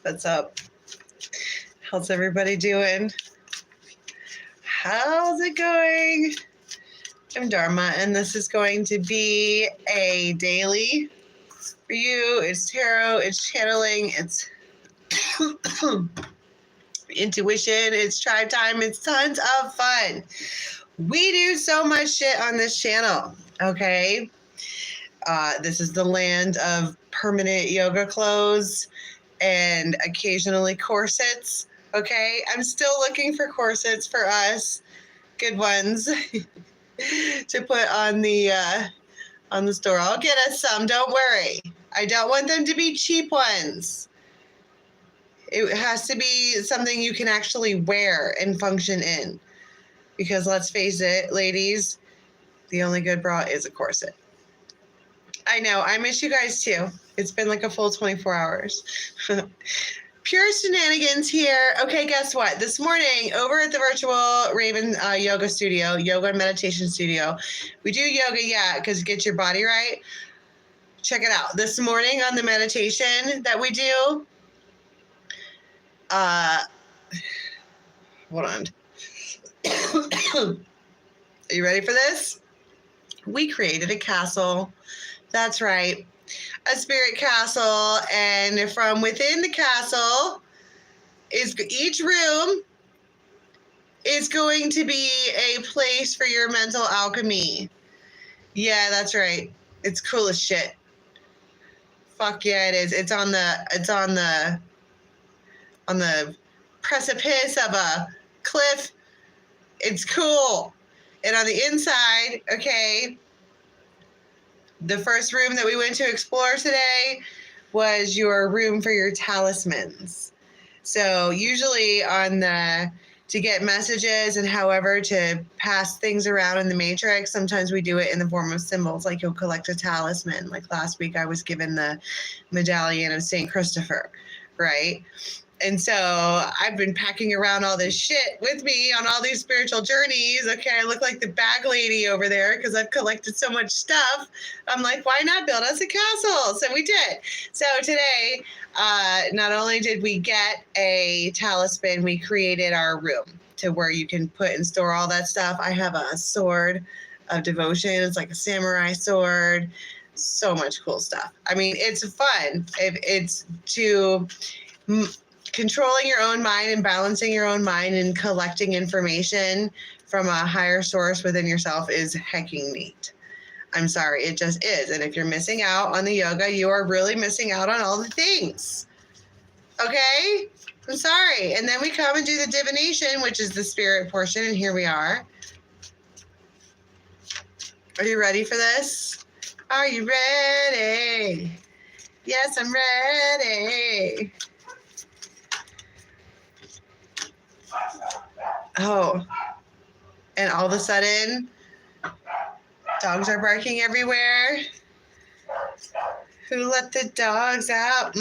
What's up? How's everybody doing? How's it going? I'm Dharma, and this is going to be a daily for you. It's tarot, it's channeling, it's intuition, it's tribe time, it's tons of fun. We do so much shit on this channel, okay? This is the land of permanent yoga clothes and occasionally corsets, okay? I'm still looking for corsets for us, good ones, to put on the store. I'll get us some, don't worry. I don't want them to be cheap ones. It has to be something you can actually wear and function in. Because let's face it, ladies, the only good bra is a corset. I know, I miss you guys too. It's been like a full 24 hours. Pure shenanigans here. Okay, guess what? This morning, over at the virtual Raven yoga studio, yoga and meditation studio, we do yoga, yeah, because it gets your body right. Check it out. This morning on the meditation that we do, hold on. Are you ready for this? We created a castle. That's right. A spirit castle, and from within the castle is each room is going to be a place for your mental alchemy. Yeah, that's right. It's cool as shit. Fuck yeah, it is. It's on the precipice of a cliff. It's cool. And on the inside, okay, the first room that we went to explore today was your room for your talismans. So usually to get messages and however to pass things around in the matrix, sometimes we do it in the form of symbols, like you'll collect a talisman. Like last week I was given the medallion of St. Christopher, right? And so I've been packing around all this shit with me on all these spiritual journeys. Okay, I look like the bag lady over there because I've collected so much stuff. I'm like, why not build us a castle? So we did. So today, not only did we get a talisman, we created our room to where you can put and store all that stuff. I have a sword of devotion. It's like a samurai sword. So much cool stuff. I mean, it's fun. It's to... controlling your own mind and balancing your own mind and collecting information from a higher source within yourself is hecking neat. I'm sorry, it just is. And if you're missing out on the yoga, you are really missing out on all the things. Okay? I'm sorry. And then we come and do the divination, which is the spirit portion, and here we are. Are you ready for this? Are you ready? Yes, I'm ready. Oh, and all of a sudden, dogs are barking everywhere. Who let the dogs out?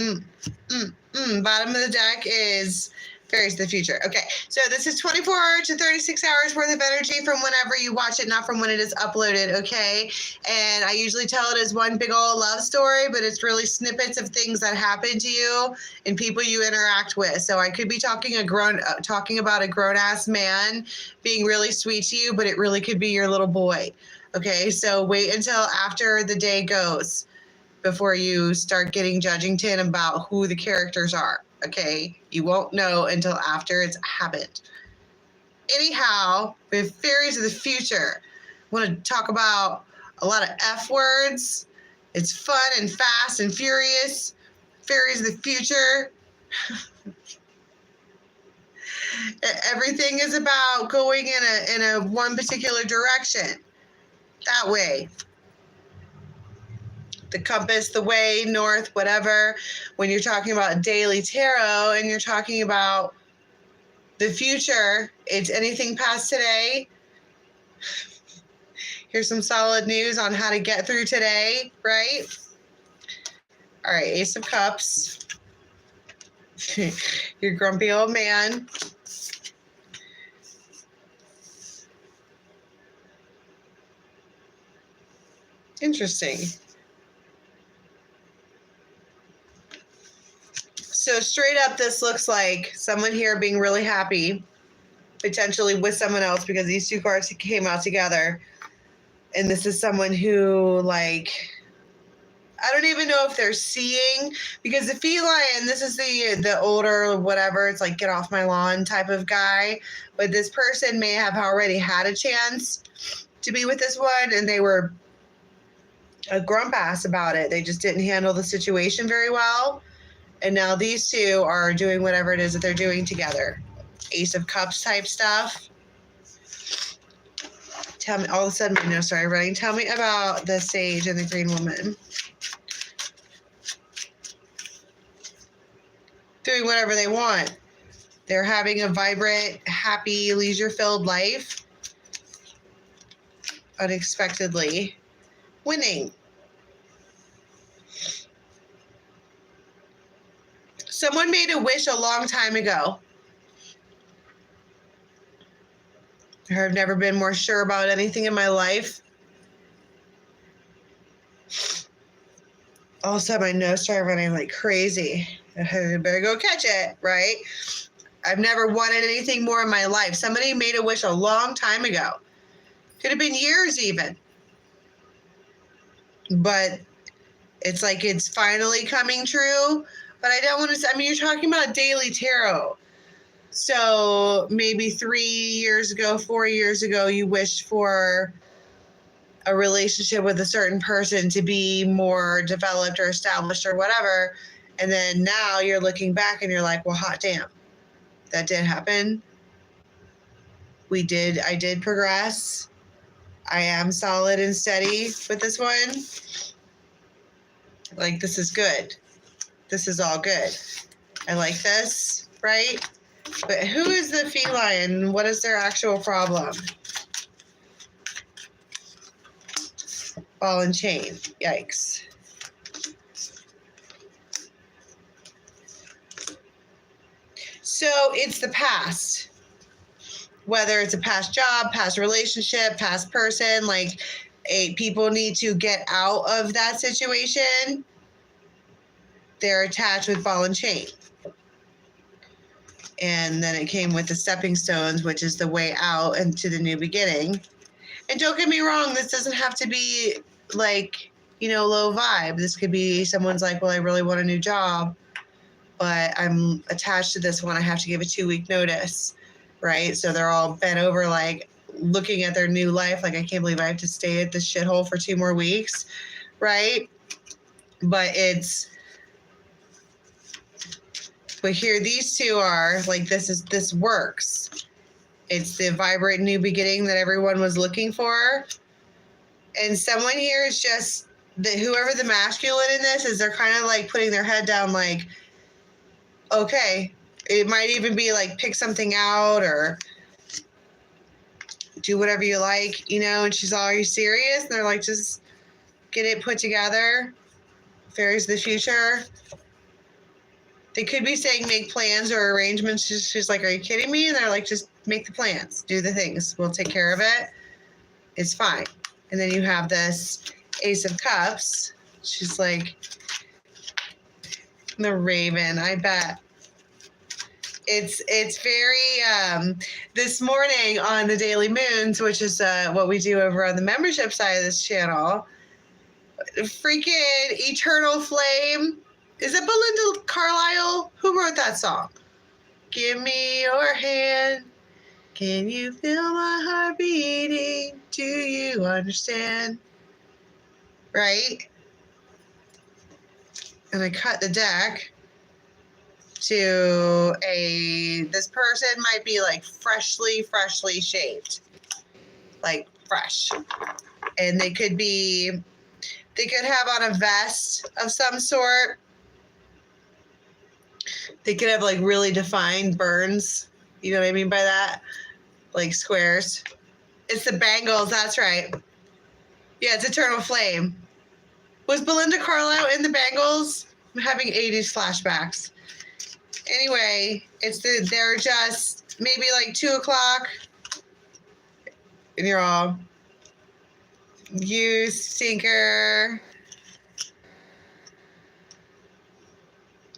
Bottom of the deck is Fairies of the Future. Okay, so this is 24 to 36 hours worth of energy from whenever you watch it, not from when it is uploaded, okay? And I usually tell it as one big old love story, but it's really snippets of things that happen to you and people you interact with. So I could be talking about a grown-ass man being really sweet to you, but it really could be your little boy, okay? So wait until after the day goes before you start getting judgington about who the characters are. Okay, you won't know until after it's happened. Anyhow, with Fairies of the Future, I want to talk about a lot of F words. It's fun and fast and furious. Fairies of the Future. Everything is about going in a one particular direction. That way. The compass, the way, north, whatever. When you're talking about daily tarot and you're talking about the future, it's anything past today. Here's some solid news on how to get through today, right? All right, Ace of Cups. Your grumpy old man. Interesting. So So straight up, this looks like someone here being really happy, potentially with someone else, because these two cards came out together. And this is someone who, like, I don't even know if they're seeing, because the feline, this is the older whatever, it's like get off my lawn type of guy. But this person may have already had a chance to be with this one, and they were a grump ass about it. They just didn't handle the situation very well. And now these two are doing whatever it is that they're doing together. Ace of Cups type stuff. Tell me, all of a sudden my nose started running. Tell me about the Sage and the Green Woman. Doing whatever they want. They're having a vibrant, happy, leisure-filled life. Unexpectedly winning. Someone made a wish a long time ago. I've never been more sure about anything in my life. All of a sudden, my nose started running like crazy. I better go catch it, right? I've never wanted anything more in my life. Somebody made a wish a long time ago. Could have been years even. But it's like it's finally coming true. But I don't want to, I mean, you're talking about daily tarot. So maybe 3 years ago, 4 years ago, you wished for a relationship with a certain person to be more developed or established or whatever. And then now you're looking back and you're like, well, hot damn, that did happen. I did progress. I am solid and steady with this one. Like, this is good. This is all good. I like this, right? But who is the feline? What is their actual problem? Ball and chain. Yikes. So it's the past. Whether it's a past job, past relationship, past person, like people need to get out of that situation. They're attached with ball and chain. And then it came with the stepping stones, which is the way out into the new beginning. And don't get me wrong, this doesn't have to be like, low vibe. This could be someone's like, well, I really want a new job, but I'm attached to this one. I have to give a 2-week notice, right? So they're all bent over, like looking at their new life. Like, I can't believe I have to stay at this shithole for 2 more weeks, right? But here, these two are like, this works. It's the vibrant new beginning that everyone was looking for. And someone here is just, whoever the masculine in this is, they're kind of like putting their head down like, okay, it might even be like pick something out or do whatever you like, and she's all, are you serious? And they're like, just get it put together. Fairies of the future. They could be saying make plans or arrangements. She's like, are you kidding me? And they're like, just make the plans. Do the things. We'll take care of it. It's fine. And then you have this Ace of Cups. She's like, the Raven, I bet. It's very, this morning on the Daily Moons, which is what we do over on the membership side of this channel, freaking Eternal Flame. Is it Belinda Carlisle? Who wrote that song? Give me your hand. Can you feel my heart beating? Do you understand? Right? And I cut the deck to this person might be like freshly shaved. Like fresh. And they could have on a vest of some sort. They could have like really defined burns. You know what I mean by that? Like squares. It's the bangles, that's right. Yeah, it's Eternal Flame. Was Belinda Carlisle in the Bangles? I'm having 80s flashbacks. Anyway, they're just maybe like 2 o'clock. And you're all, you stinker.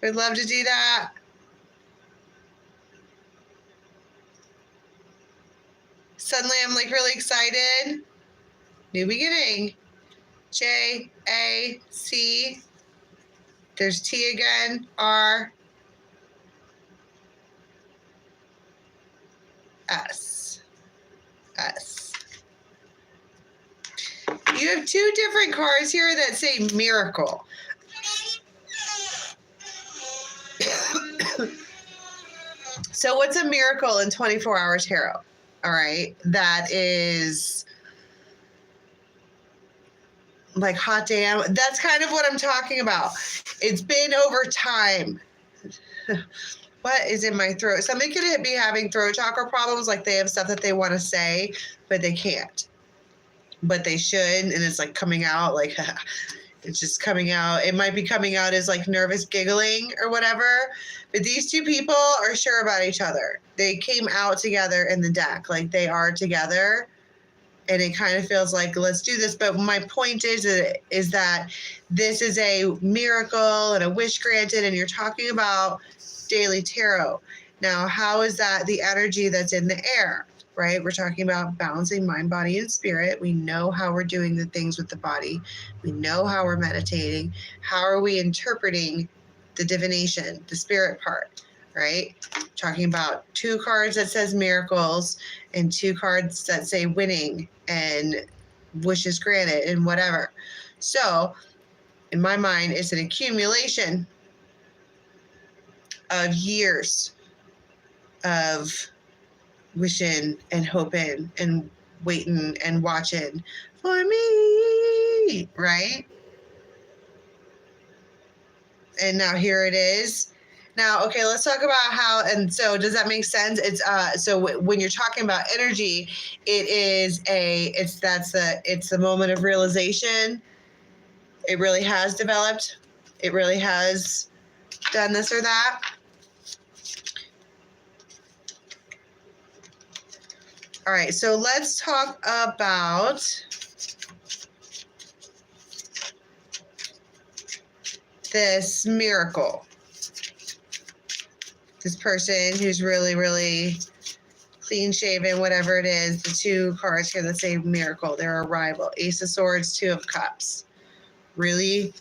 We'd love to do that. Suddenly I'm like really excited. New beginning. J, A, C. There's T again. R, S. S. You have two different cards here that say miracle. So what's a miracle in 24-hour tarot? All right. That is like hot damn. That's kind of what I'm talking about. It's been over time. What is in my throat? Somebody could be having throat chakra problems, like they have stuff that they want to say, but they can't. But they should, and it's like coming out, like it's just coming out. It might be coming out as like nervous giggling or whatever. But these two people are sure about each other. They came out together in the deck, like they are together. And it kind of feels like, let's do this. But my point is that this is a miracle and a wish granted, and you're talking about daily tarot. Now, how is that the energy that's in the air, right? We're talking about balancing mind, body, and spirit. We know how we're doing the things with the body. We know how we're meditating. How are we interpreting the divination, the spirit part, right? Talking about two cards that says miracles and two cards that say winning and wishes granted and whatever. So in my mind, it's an accumulation of years of wishing and hoping and waiting and watching for me, right? And now here it is. Now, okay, let's talk about how, and so does that make sense? It's so when you're talking about energy, it's the moment of realization. It really has developed. It really has done this or that. All right, so let's talk about this miracle. This person who's really, really clean shaven, whatever it is, the two cards here that say miracle, their arrival. Ace of Swords, Two of Cups. Really?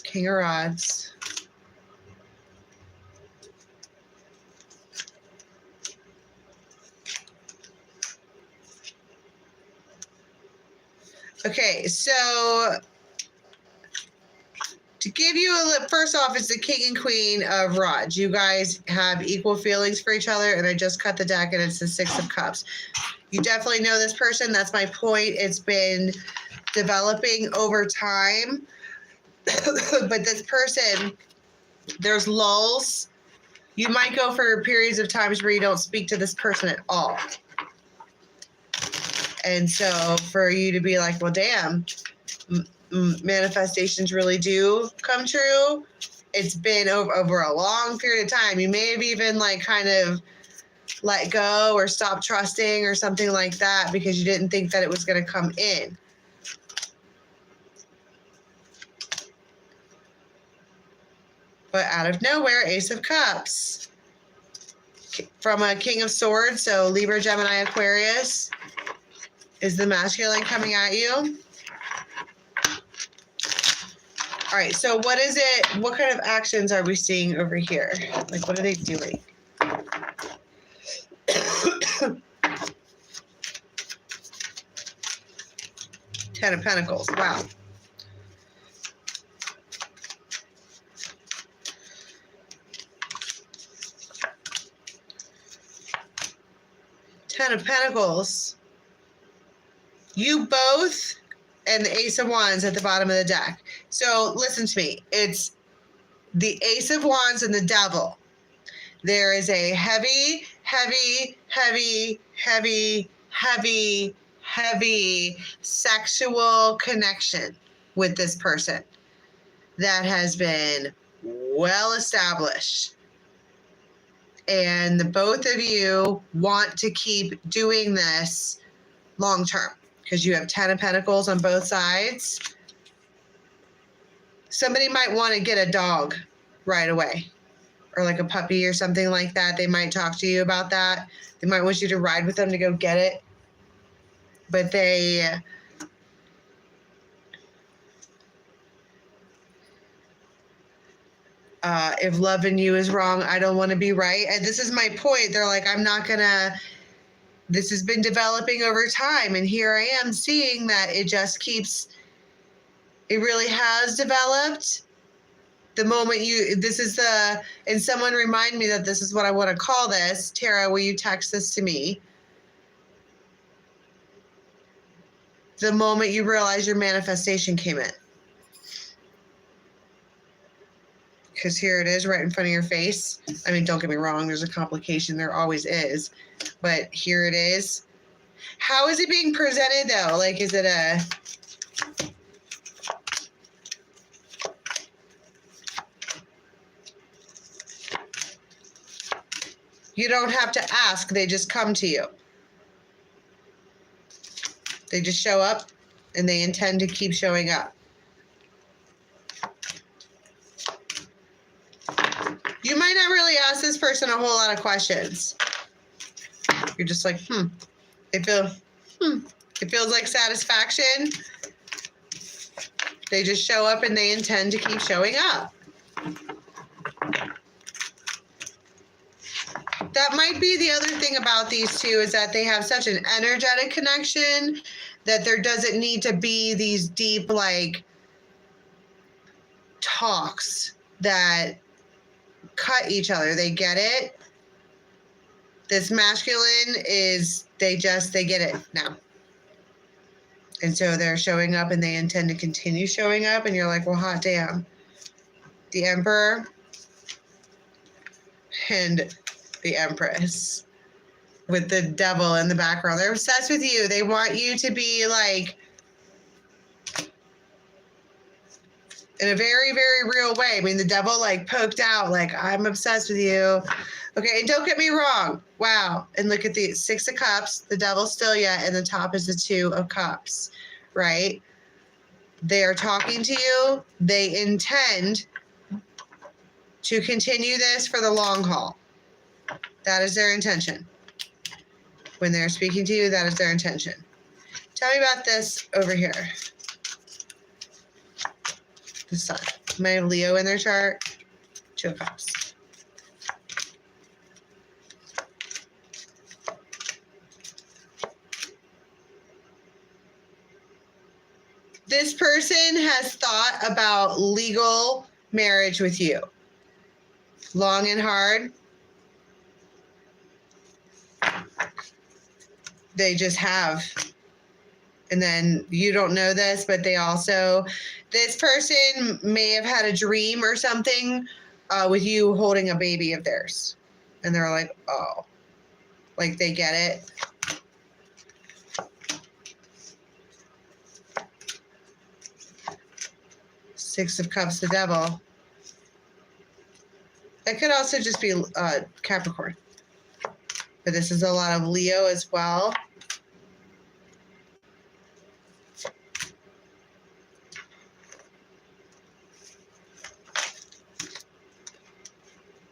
King of Rods. Okay, so to give you a look, first off, it's the King and Queen of Rods. You guys have equal feelings for each other, and I just cut the deck, and it's the Six of Cups. You definitely know this person. That's my point. It's been developing over time. But this person, there's lulls. You might go for periods of times where you don't speak to this person at all. And so for you to be like, well, damn, manifestations really do come true. It's been over a long period of time. You may have even like kind of let go or stopped trusting or something like that because you didn't think that it was going to come in. But out of nowhere, Ace of Cups. From a King of Swords, so Libra, Gemini, Aquarius is the masculine coming at you. All right, so what is it? What kind of actions are we seeing over here? Like, what are they doing? Ten of Pentacles, wow. Ten of Pentacles. You both, and the Ace of Wands at the bottom of the deck. So listen to me. It's the Ace of Wands and the Devil. There is a heavy, heavy, heavy, heavy, heavy, heavy sexual connection with this person that has been well established. And the both of you want to keep doing this long term. because you have 10 of Pentacles on both sides. Somebody might want to get a dog right away, or like a puppy or something like that. They might talk to you about that. They might want you to ride with them to go get it. But they... if loving you is wrong, I don't want to be right. And this is my point. They're like, I'm not going to... This has been developing over time. And here I am seeing that it just keeps... It really has developed. The moment you... This is the... And someone remind me that this is what I want to call this. Tara, will you text this to me? The moment you realize your manifestation came in. Because here it is right in front of your face. I mean, don't get me wrong, there's a complication. There always is. But here it is. How is it being presented, though? Like, is it a... You don't have to ask. They just come to you. They just show up, and they intend to keep showing up. You might not really ask this person a whole lot of questions. You're just like, It feels like satisfaction. They just show up and they intend to keep showing up. That might be the other thing about these two, is that they have such an energetic connection that there doesn't need to be these deep, like, talks that cut each other. They get it. This masculine is, they get it now. And so they're showing up and they intend to continue showing up. And you're like, well, hot damn. The Emperor and the Empress with the devil in the background. They're obsessed with you. They want you to be like, in a very, very real way. I mean, the devil like poked out, like, I'm obsessed with you. Okay, and don't get me wrong. Wow. And look at the 6 of Cups, the devil's still yet, and the top is the 2 of Cups, right? They are talking to you. They intend to continue this for the long haul. That is their intention. When they're speaking to you, that is their intention. Tell me about this over here. The Sun. May have Leo in their chart. 2 of Cups. This person has thought about legal marriage with you. Long and hard. They just have. And then you don't know this, but they also, this person may have had a dream or something with you holding a baby of theirs. And they're like, oh, like they get it. Six of Cups, the devil. It could also just be Capricorn. But this is a lot of Leo as well.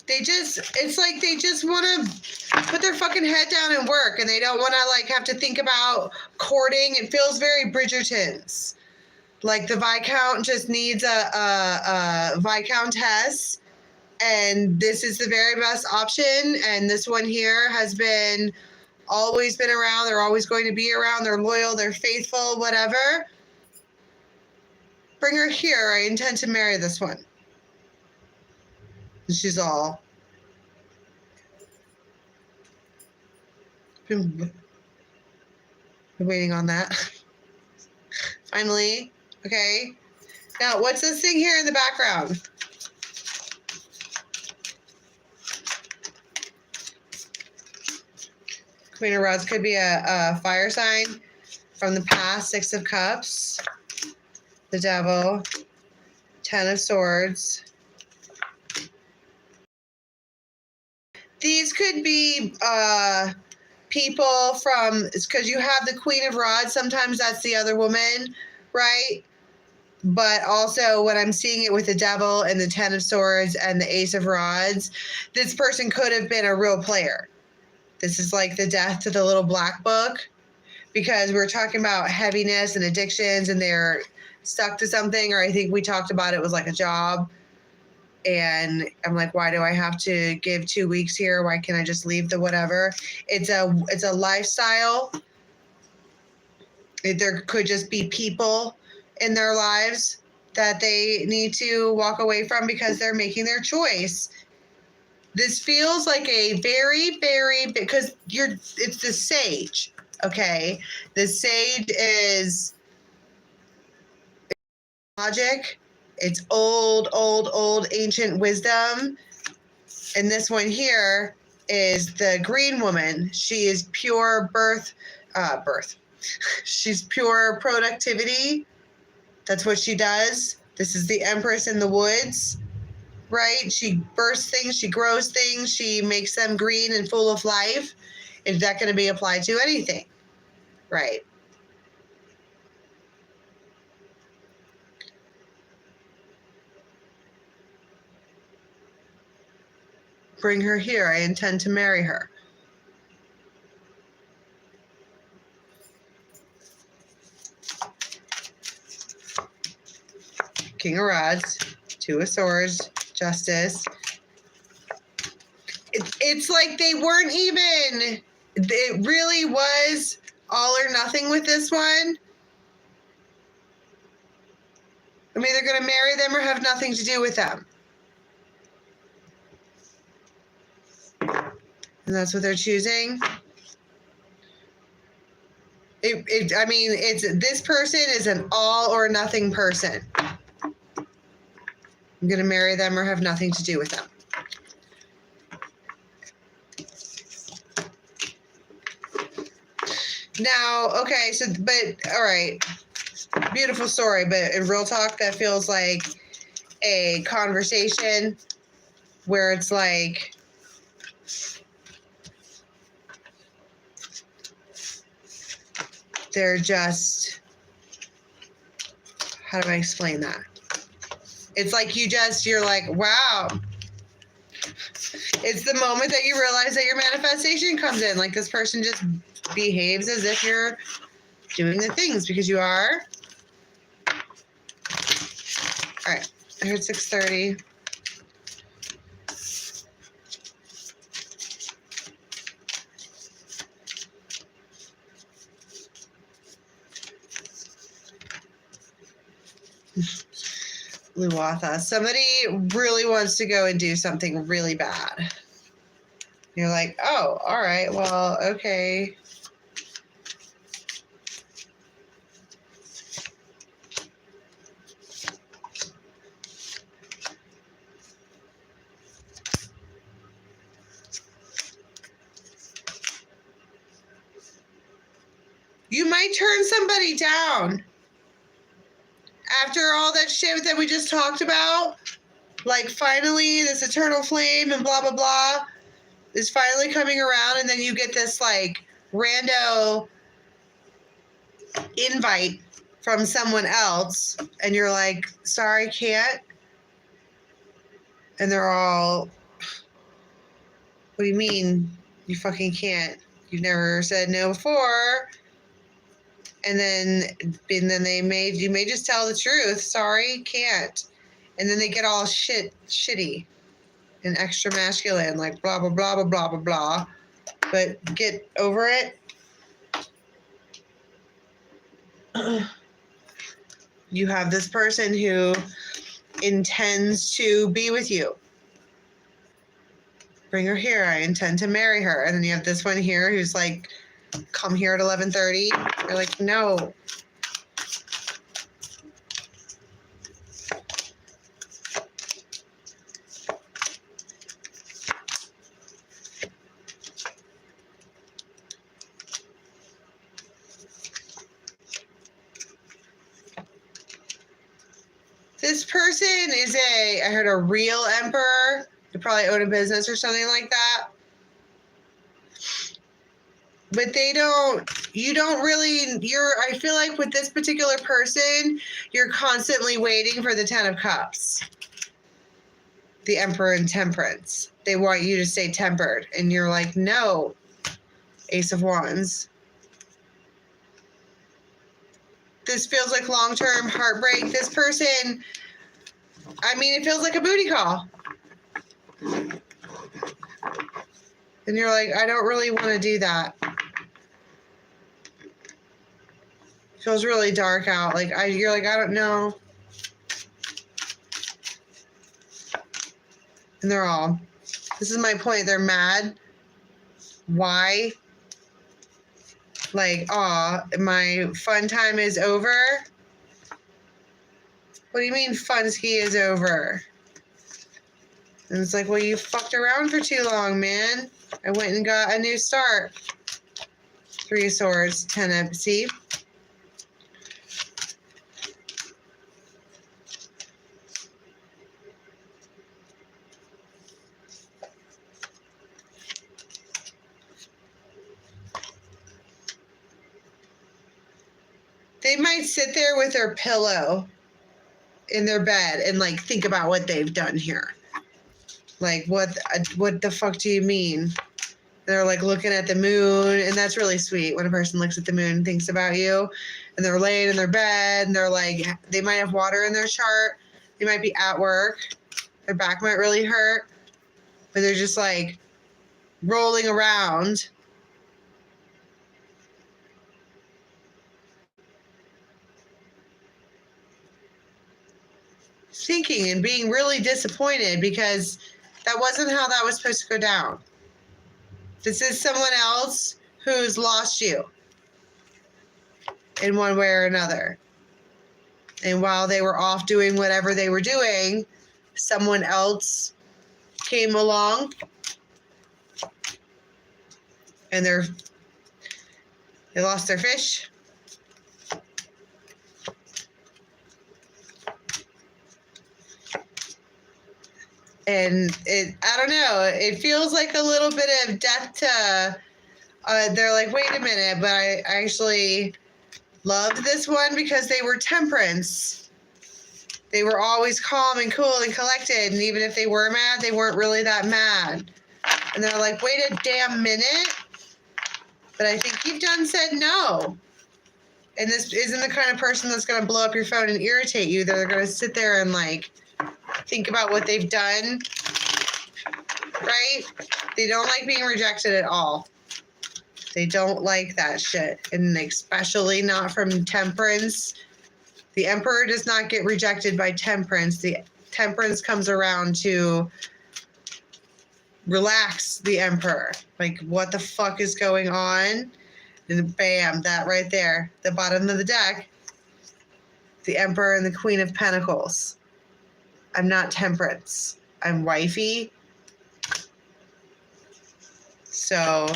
It's like they just want to put their fucking head down and work, and they don't want to like have to think about courting. It feels very Bridgerton's. Like the Viscount just needs a Viscountess, and this is the very best option. And this one here has always been around. They're always going to be around. They're loyal. They're faithful. Whatever. Bring her here. I intend to marry this one. And she's all. Been waiting on that. Finally. Okay. Now, what's this thing here in the background? Queen of Rods could be a fire sign from the past. 6 of Cups. The Devil. 10 of Swords. These could be people from, it's because you have the Queen of Rods. Sometimes that's the other woman, right? But also when I'm seeing it with the Devil and the Ten of Swords and the Ace of Rods, this person could have been a real player. This is like the death to the little black book, because we're talking about heaviness and addictions and they're stuck to something, or I think we talked about it was like a job. And I'm like, why do I have to give 2 weeks here? Why can't I just leave the whatever? It's a lifestyle. There could just be people in their lives that they need to walk away from because they're making their choice. This feels like a very, very, because it's the Sage, okay? The Sage is logic. It's old ancient wisdom. And this one here is the green woman. She is pure birth. She's pure productivity. That's what she does. This is the Empress in the woods, right? She bursts things, she grows things, she makes them green and full of life. Is that going to be applied to anything? Right. Bring her here. I intend to marry her. King of Rods, Two of Swords, Justice. It's like they weren't even, it really was all or nothing with this one. I'm either going to marry them or have nothing to do with them. And that's what they're choosing. I mean, this person is an all or nothing person. I'm going to marry them or have nothing to do with them. Now, okay, so, but, all right. Beautiful story, but in real talk, that feels like a conversation where it's like, they're just, how do I explain that? It's like you're like, wow. It's the moment that you realize that your manifestation comes in. Like this person just behaves as if you're doing the things because you are. All right, here's 6:30. Luwatha. Somebody really wants to go and do something really bad. You're like, oh, all right, well, okay. You might turn somebody down. After all that shit that we just talked about, like finally this eternal flame and blah, blah, blah is finally coming around, and then you get this like rando invite from someone else, and you're like, sorry, can't. And they're all, what do you mean you fucking can't? You've never said no before. And then you may just tell the truth. Sorry, can't. And then they get all shitty and extra masculine, like blah, blah, blah, blah, blah, blah, blah. But get over it. You have this person who intends to be with you. Bring her here. I intend to marry her. And then you have this one here who's like, come here at 11:30. You're like, no. This person is I heard a real emperor. They probably own a business or something like that. but you don't really, I feel like with this particular person, you're constantly waiting for the 10 of Cups. The Emperor and Temperance. They want you to stay tempered. And you're like, no. Ace of Wands. This feels like long-term heartbreak. This person, I mean, it feels like a booty call. And you're like, I don't really want to do that. It feels really dark out. Like, you're like, I don't know. And they're all, this is my point. They're mad. Why? Like, aw, my fun time is over. What do you mean fun ski is over? And it's like, well, you fucked around for too long, man. I went and got a new start. 3 of Swords, 10 of, see? They might sit there with their pillow in their bed and like think about what they've done here. Like, what the fuck do you mean? They're like looking at the moon, and that's really sweet when a person looks at the moon and thinks about you. And they're laying in their bed, and they're like, they might have water in their chart. They might be at work. Their back might really hurt, but they're just like rolling around. Thinking and being really disappointed because that wasn't how that was supposed to go down. This is someone else who's lost you in one way or another. And while they were off doing whatever they were doing, someone else came along and they lost their fish. And I don't know, it feels like a little bit of death to, they're like, wait a minute, but I actually loved this one because they were Temperance. They were always calm and cool and collected. And even if they were mad, they weren't really that mad. And they're like, wait a damn minute. But I think you've done said no. And this isn't the kind of person that's going to blow up your phone and irritate you. They're going to sit there and like, think about what they've done, right? They don't like being rejected at all. They don't like that shit. And especially not from Temperance. The Emperor does not get rejected by Temperance. The Temperance comes around to relax the Emperor. Like, what the fuck is going on? And bam, that right there, the bottom of the deck, the Emperor and the Queen of Pentacles. I'm not Temperance. I'm wifey. So,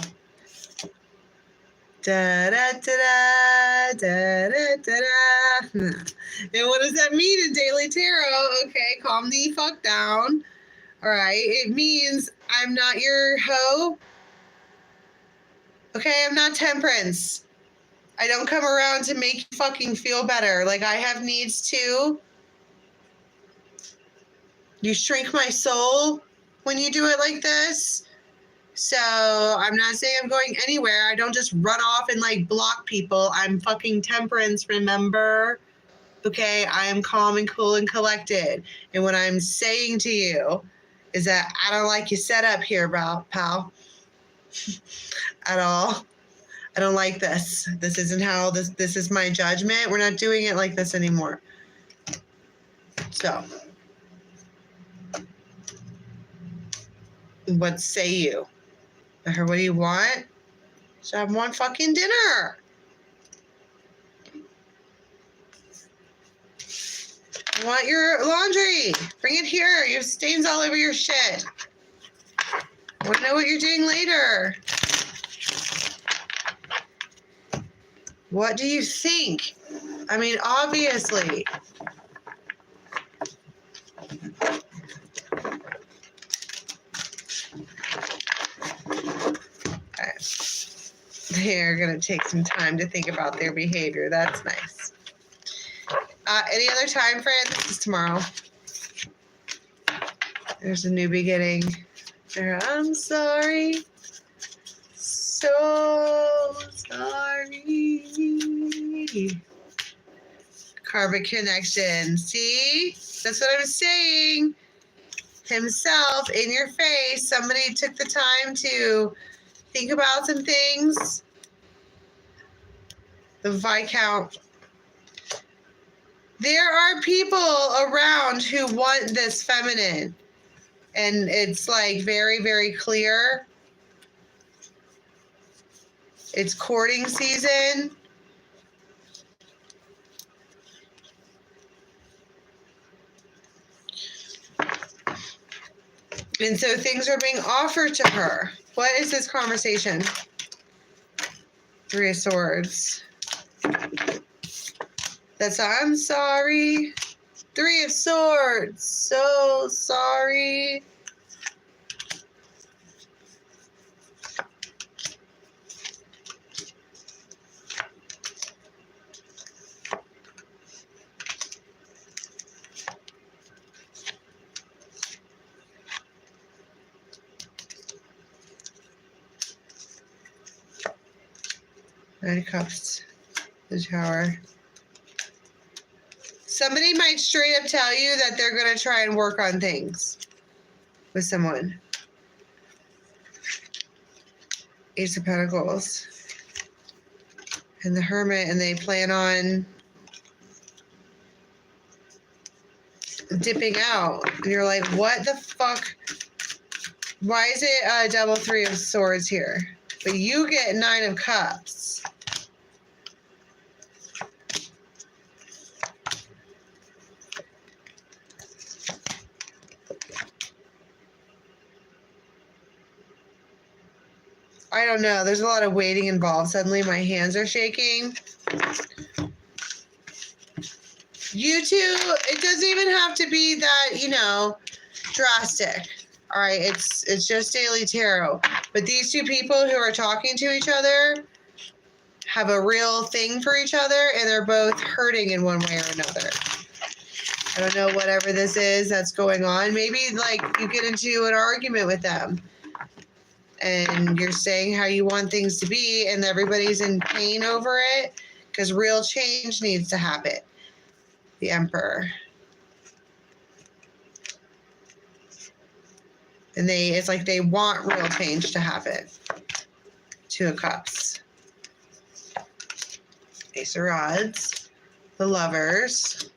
da da da da da da da da. And what does that mean in Daily Tarot? Okay, calm the fuck down. All right, it means I'm not your hoe. Okay, I'm not Temperance. I don't come around to make you fucking feel better. Like, I have needs too. You shrink my soul when you do it like this. So I'm not saying I'm going anywhere. I don't just run off and like block people. I'm fucking Temperance, remember? Okay, I am calm and cool and collected. And what I'm saying to you is that I don't like your setup here, pal. At all. I don't like this. This isn't how this is my judgment. We're not doing it like this anymore. So, what say you? I heard, what do you want? So I want fucking dinner. I want your laundry. Bring it here. You have stains all over your shit. I want to know what you're doing later. What do you think? I mean, obviously. they're going to take some time to think about their behavior. That's nice. Any other time frame? This is tomorrow. There's a new beginning. I'm sorry. So sorry. Karmic connection. See? That's what I'm saying. Himself in your face. Somebody took the time to think about some things. The Viscount. There are people around who want this feminine. And it's like very, very clear. It's courting season. And so things are being offered to her. What is this conversation? Three of Swords. That's I'm sorry. Three of Swords. So sorry. Nine of Cups. The Tower. Somebody might straight up tell you that they're going to try and work on things with someone. Ace of Pentacles. And the Hermit, and they plan on dipping out. And you're like, what the fuck? Why is it a double Three of Swords here? But you get Nine of Cups. I don't know. There's a lot of waiting involved. Suddenly my hands are shaking. You two, it doesn't even have to be that, you know, drastic. All right, it's just daily tarot. But these two people who are talking to each other have a real thing for each other, and they're both hurting in one way or another. I don't know, whatever this is that's going on. Maybe, like, you get into an argument with them, and you're saying how you want things to be, and everybody's in pain over it, because real change needs to happen. The Emperor. And it's like they want real change to happen. Two of Cups. Ace of Rods. The Lovers.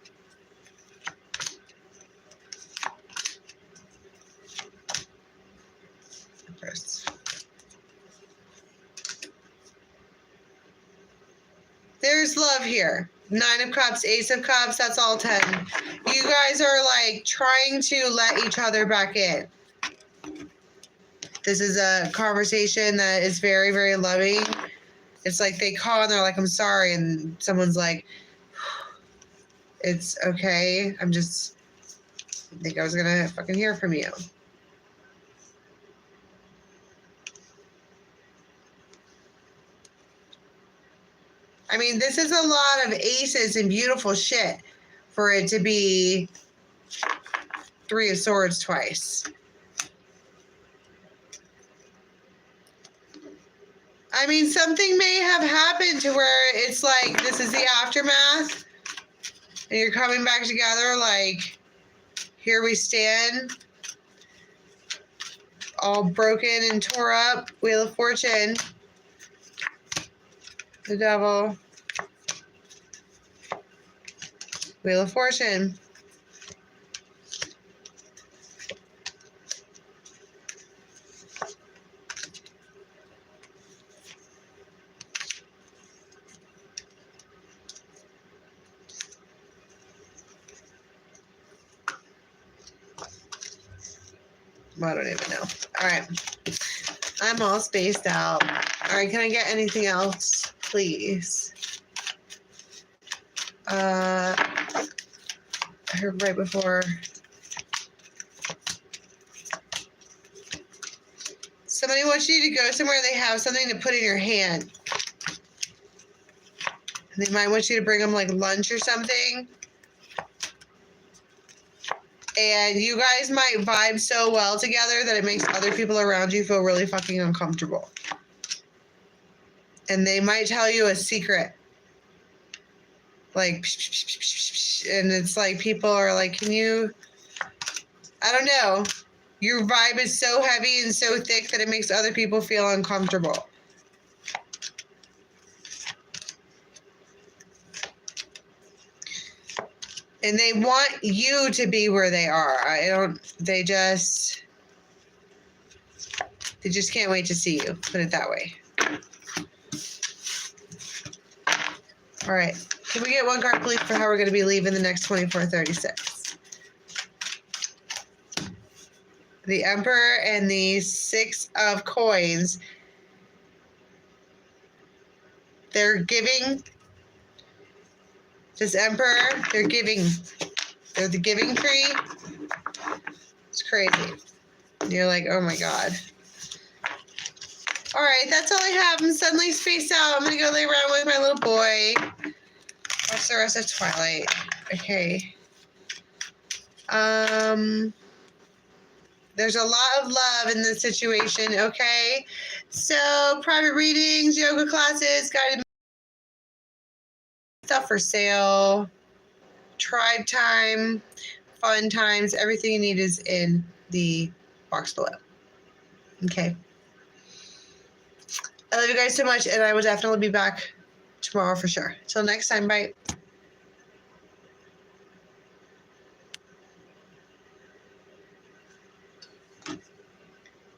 There's love here. Nine of Cups, Ace of Cups, that's all 10. You guys are like trying to let each other back in. This is a conversation that is very, very loving. It's like they call and they're like, I'm sorry. And someone's like, it's okay. I think I was going to fucking hear from you. I mean, this is a lot of aces and beautiful shit for it to be Three of Swords twice. I mean, something may have happened to where it's like, this is the aftermath, and you're coming back together like, here we stand, all broken and tore up. Wheel of Fortune. The Devil. Wheel of Fortune. I don't even know. All right. I'm all spaced out. All right. Can I get anything else, please? I heard right before. Somebody wants you to go somewhere they have something to put in your hand. They might want you to bring them like lunch or something. And you guys might vibe so well together that it makes other people around you feel really fucking uncomfortable. And they might tell you a secret. Like, and it's like people are like, can you, I don't know. Your vibe is so heavy and so thick that it makes other people feel uncomfortable. And they want you to be where they are. They just can't wait to see you. Put it that way. All right. Can we get one card, please, for how we're going to be leaving the next 24-36? The Emperor and the Six of Coins. They're giving. This Emperor, they're giving. They're the giving tree. It's crazy. You're like, oh my God. All right, that's all I have. I'm suddenly spaced out. I'm going to go lay around with my little boy. Watch the rest of Twilight. Okay. There's a lot of love in this situation, okay? So, private readings, yoga classes, guided stuff for sale, tribe time, fun times, everything you need is in the box below. Okay. I love you guys so much, and I will definitely be back tomorrow for sure. Till next time, bye.